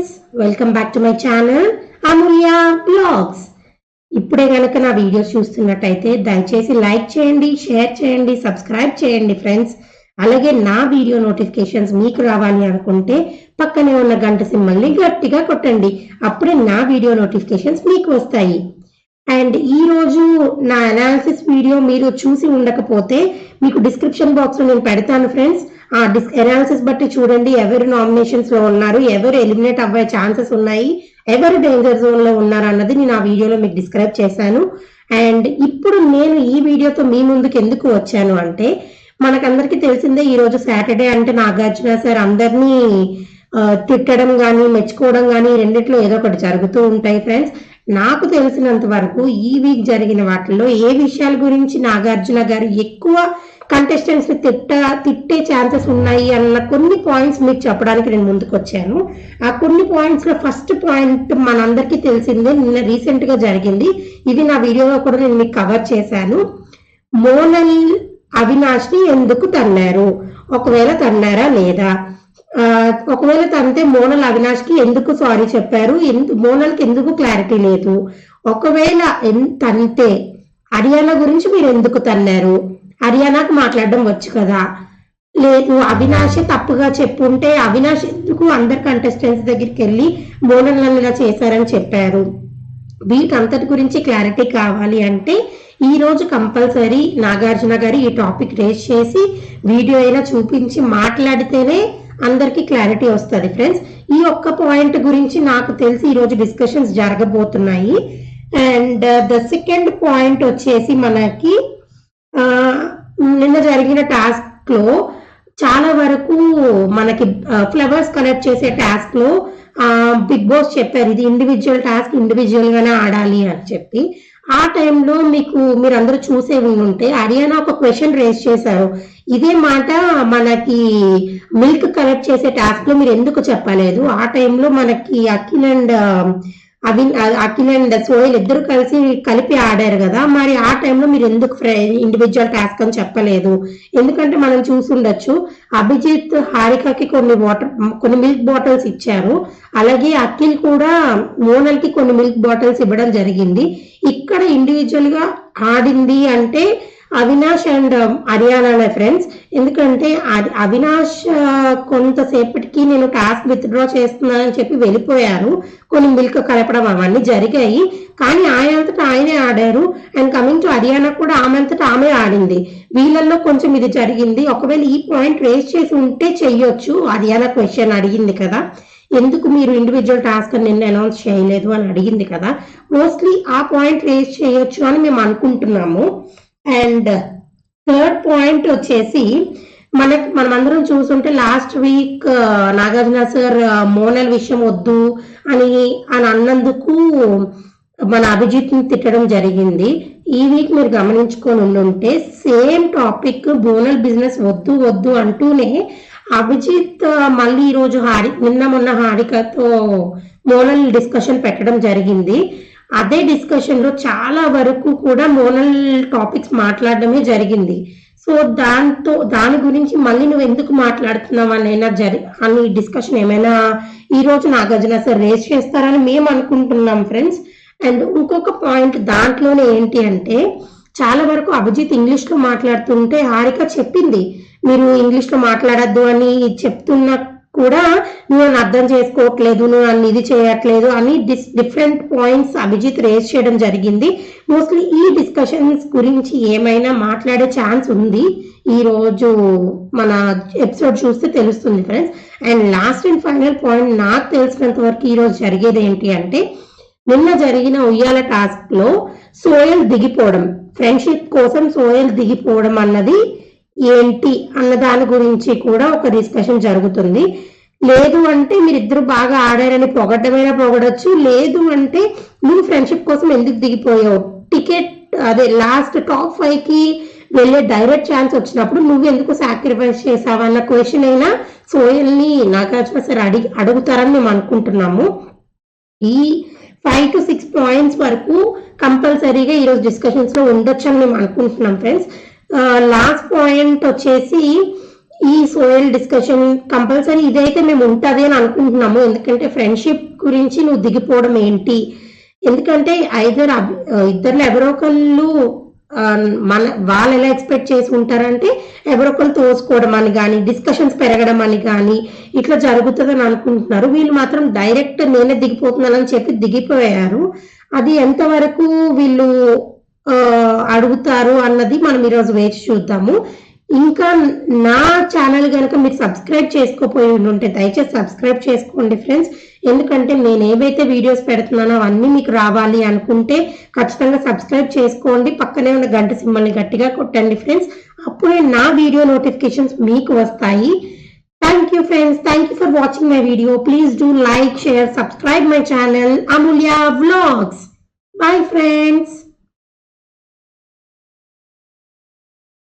Friends, welcome back to my channel Amulya blogs. ఇప్పుడే కనుక నా వీడియోస్ చూస్తున్నట్టయితే దయచేసి లైక్ చేయండి, షేర్ చేయండి, సబ్స్క్రైబ్ చేయండి ఫ్రెండ్స్. అలాగే నా వీడియో నోటిఫికేషన్స్ మీకు రావాలి అనుకుంటే పక్కనే ఉన్న గంట సింబల్ని గట్టిగా కొట్టండి. అప్పుడే నా వీడియో నోటిఫికేషన్స్ మీకు వస్తాయి. అండ్ ఈ రోజు నా అనాలిసిస్ వీడియో మీరు చూసి ఉండకపోతే మీకు డిస్క్రిప్షన్ బాక్స్ లో నేను పెడతాను ఫ్రెండ్స్. ఆ అనాలిసిస్ బట్టి చూడండి, ఎవరు నామినేషన్స్ లో ఉన్నారు, ఎవరు ఎలిమినేట్ అవ్వే ఛాన్సెస్ ఉన్నాయి, ఎవరు డేంజర్ జోన్ లో ఉన్నారు అన్నది నేను ఆ వీడియోలో మీకు డిస్క్రైబ్ చేశాను. అండ్ ఇప్పుడు నేను ఈ వీడియోతో మీ ముందుకు ఎందుకు వచ్చాను అంటే, మనకందరికీ తెలిసిందే ఈ రోజు సాటర్డే అంటే నాగార్జున సార్ అందరినీ తిట్టడం కానీ మెచ్చుకోవడం కానీ రెండిట్లో ఏదో ఒకటి జరుగుతూ ఉంటాయి ఫ్రెండ్స్. నాకు తెలిసినంత వరకు ఈ వీక్ జరిగిన వాటిల్లో ఏ విషయాల గురించి నాగార్జున గారు ఎక్కువ కంటెస్టెంట్స్ ని తిట్టే ఛాన్సెస్ ఉన్నాయి అన్న కొన్ని పాయింట్స్ మీకు చెప్పడానికి నేను ముందుకు వచ్చాను. ఆ కొన్ని పాయింట్స్ లో ఫస్ట్ పాయింట్ మనందరికీ తెలిసిందే, నిన్న రీసెంట్ గా జరిగింది. ఇది నా వీడియోలో కూడా నేను మీకు కవర్ చేశాను. మోనల్ అవినాష్ ని ఎందుకు తన్నారు, ఒకవేళ తన్నారా లేదా, ఒకవేళ తంతే మోనల్ అవినాష్ కి ఎందుకు సారీ చెప్పారు, మోనల్ కి ఎందుకు క్లారిటీ లేదు, ఒకవేళ తంతే హర్యానా గురించి మీరు ఎందుకు తన్నారు, హర్యానాకు మాట్లాడడం వచ్చు కదా, లేదు అవినాష్ తప్పుగా చెప్పుంటే అవినాష్ ఎందుకు అందరు కంటెస్టెంట్స్ దగ్గరికి వెళ్ళి మోనల్ నన్ను ఇలా చేశారని చెప్పారు. వీటంతటి గురించి క్లారిటీ కావాలి అంటే ఈ రోజు కంపల్సరీ నాగార్జున గారు ఈ టాపిక్ రేస్ చేసి వీడియో అయినా చూపించి మాట్లాడితేనే అందరికి క్లారిటీ వస్తుంది ఫ్రెండ్స్. ఈ ఒక్క పాయింట్ గురించి నాకు తెలిసి ఈ రోజు డిస్కషన్స్ జరగబోతున్నాయి. అండ్ ద సెకండ్ పాయింట్ వచ్చేసి మనకి నిన్న జరిగిన టాస్క్ లో చాలా వరకు మనకి ఫ్లవర్స్ కలెక్ట్ చేసే టాస్క్ లో బిగ్ బాస్ చెప్పారు ఇది ఇండివిజువల్ టాస్క్, ఇండివిజువల్ గానే ఆడాలి అని చెప్పి. ఆ టైంలో మీరు అందరూ చూసే ఉంటే హర్యానా ఒక క్వశ్చన్ రేస్ చేశారు, ఇదే మాట మనకి మిల్క్ కలెక్ట్ చేసే టాస్క్ లో మీరు ఎందుకు చెప్పలేదు, ఆ టైంలో మనకి అఖిల్ అండ్ సోయల్ ఇద్దరు కలిపి ఆడారు కదా, మరి ఆ టైంలో మీరు ఎందుకు ఇండివిజువల్ టాస్క్ అని చెప్పలేదు. ఎందుకంటే మనం చూసుండొచ్చు అభిజిత్ హారికకి కొన్ని మిల్క్ బాటిల్స్ ఇచ్చారు, అలాగే అఖిల్ కూడా మోనల్ కి కొన్ని మిల్క్ బాటిల్స్ ఇవ్వడం జరిగింది. ఇక్కడ ఇండివిజువల్ గా ఆడింది అంటే అవినాష్ అండ్ హర్యానా ఫ్రెండ్స్. ఎందుకంటే అవినాష్ కొంతసేపటికి నేను టాస్క్ విత్డ్రా చేస్తున్నానని చెప్పి వెళ్ళిపోయారు, కొన్ని మిల్క్ కలపడం అవన్నీ జరిగాయి, కానీ ఆయనంతటా ఆయనే ఆడారు. అండ్ కమింగ్ టు హర్యానా కూడా ఆమెంతటా ఆమె ఆడింది. వీళ్ళల్లో కొంచెం ఇది జరిగింది. ఒకవేళ ఈ పాయింట్ రేస్ చేసి ఉంటే చెయ్యొచ్చు, హర్యానా క్వశ్చన్ అడిగింది కదా, ఎందుకు మీరు ఇండివిజువల్ టాస్క్ నిన్న అనౌన్స్ చేయలేదు అని అడిగింది కదా, మోస్ట్లీ ఆ పాయింట్ రేస్ చేయొచ్చు అని మేము అనుకుంటున్నాము. అండ్ థర్డ్ పాయింట్ వచ్చేసి మనమందరం చూసుంటే last week Nagarjuna sir Monal విషయం వద్దు అని అన్నందుకు మన అభిజిత్ ని తిట్టడం జరిగింది. ఈ వీక్ మీరు గమనించుకొని ఉంటే సేమ్ టాపిక్ మోనల్ బిజినెస్ వద్దు అంటూనే అభిజిత్ మళ్ళీ ఈ రోజు మొన్న హారికతో మోనల్ డిస్కషన్ పెట్టడం జరిగింది. అదే డిస్కషన్ లో చాలా వరకు కూడా మోనల్ టాపిక్స్ మాట్లాడడమే జరిగింది. సో దాని గురించి మళ్ళీ నువ్వు ఎందుకు మాట్లాడుతున్నావు అని డిస్కషన్ ఏమైనా ఈ రోజు నాగార్జున సార్ రేస్ చేస్తారని మేము అనుకుంటున్నాం ఫ్రెండ్స్. అండ్ ఇంకొక పాయింట్ దాంట్లోనే ఏంటి అంటే, చాలా వరకు అభిజిత్ ఇంగ్లీష్ లో మాట్లాడుతుంటే హారిక చెప్పింది మీరు ఇంగ్లీష్ లో మాట్లాడద్దు అని చెప్తున్నా కూడా నువ్వు నన్ను అర్థం చేసుకోవట్లేదు, నువ్వు నన్ను ఇది చేయట్లేదు అని డిఫరెంట్ పాయింట్స్ అభిజిత్ రేస్ చేయడం జరిగింది. మోస్ట్లీ ఈ డిస్కషన్స్ గురించి ఏమైనా మాట్లాడే ఛాన్స్ ఉంది, ఈ రోజు మన ఎపిసోడ్ చూస్తే తెలుస్తుంది friends. And last and final point నాకు తెలిసినంత వరకు ఈ రోజు జరిగేది ఏంటి అంటే, నిన్న జరిగిన ఉయ్యాల టాస్క్ లో సోయల్ దిగిపోవడం, ఫ్రెండ్షిప్ కోసం సోయల్ దిగిపోవడం అన్నది ఏంటి అన్న దాని గురించి కూడా ఒక డిస్కషన్ జరుగుతుంది. లేదు అంటే మీరిద్దరు బాగా ఆడారని పొగడ్డమైనా పొగడొచ్చు, లేదు అంటే నువ్వు ఫ్రెండ్షిప్ కోసం ఎందుకు దిగిపోయావు, టికెట్ అదే లాస్ట్ టాప్ 5 కి వెళ్ళే డైరెక్ట్ ఛాన్స్ వచ్చినప్పుడు నువ్వు ఎందుకు సాక్రిఫైస్ చేసావు అన్న క్వశ్చన్ అయినా సోయల్ ని నాగార్జున సార్ అడుగుతారని మేము అనుకుంటున్నాము. ఈ 5 to 6 పాయింట్స్ వరకు కంపల్సరీగా ఈరోజు డిస్కషన్స్ లో ఉండొచ్చు అని మేము అనుకుంటున్నాం ఫ్రెండ్స్. లాస్ట్ పాయింట్ వచ్చేసి ఈ సోయల్ డిస్కషన్ కంపల్సరీ ఇదైతే మేము ఉంటుంది అని అనుకుంటున్నాము. ఎందుకంటే ఫ్రెండ్షిప్ గురించి నువ్వు దిగిపోవడం ఏంటి, ఎందుకంటే ఇద్దరు ఎవరో ఒకళ్ళు మన వాళ్ళు ఎలా ఎక్స్పెక్ట్ చేసి ఉంటారంటే ఎవరో ఒకళ్ళు తోసుకోవడం అని కానీ డిస్కషన్స్ పెరగడం అని కానీ ఇట్లా జరుగుతుందని అనుకుంటున్నారు. వీళ్ళు మాత్రం డైరెక్ట్ నేనే దిగిపోతున్నానని చెప్పి దిగిపోయారు. అది ఎంతవరకు వీళ్ళు అడుగుతారు అన్నది మనం ఈరోజు వేచి చూద్దాము. ఇంకా నా ఛానల్ కనుక మీరు సబ్స్క్రైబ్ చేసుకోపోయి ఉంటే దయచేసి సబ్స్క్రైబ్ చేసుకోండి ఫ్రెండ్స్. ఎందుకంటే నేను ఏవైతే వీడియోస్ పెడుతున్నానో అవన్నీ మీకు రావాలి అనుకుంటే ఖచ్చితంగా సబ్స్క్రైబ్ చేసుకోండి. పక్కనే ఉన్న గంట సింబల్ని గట్టిగా కొట్టండి ఫ్రెండ్స్. అప్పుడే నా వీడియో నోటిఫికేషన్స్ మీకు వస్తాయి. Thank you friends. Thank you for watching my video. Please do like, share, subscribe my channel Amulya vlogs. Bye friends.